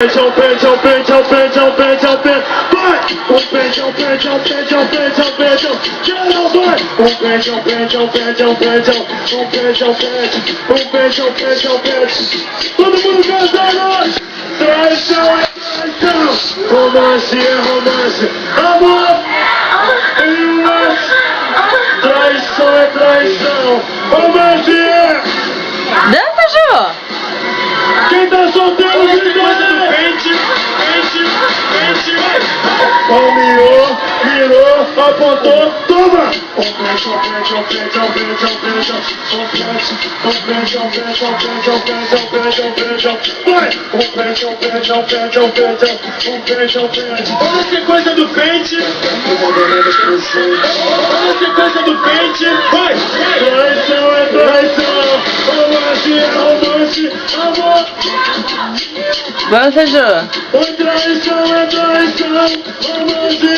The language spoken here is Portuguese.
Beijão, beijão, beijão, beijão, beijão, beijão, vai! Beijão, beijão, beijão, beijão, beijão, geral vai! Beijão, beijão, beijão, beijão, beijão, beijão, beijão, beijão, todo mundo cantando! Traição é traição, romance é romance, amor e romance, traição é traição, romance é... Dança, Ju! Quem tá solteiro, mirou, apontou, toma! Beijão, beijão, beijão, beijão, beijão, beijão, beijão, beijão, beijão, beijão, beijão, vai! Beijão, beijão, beijão, beijão, beijão, beijão. Olha a sequência do pente. Olha a sequência do pente. Vai! Traição é traição, romance é romance, amor. Dança, Ju! Traição é traição, romance.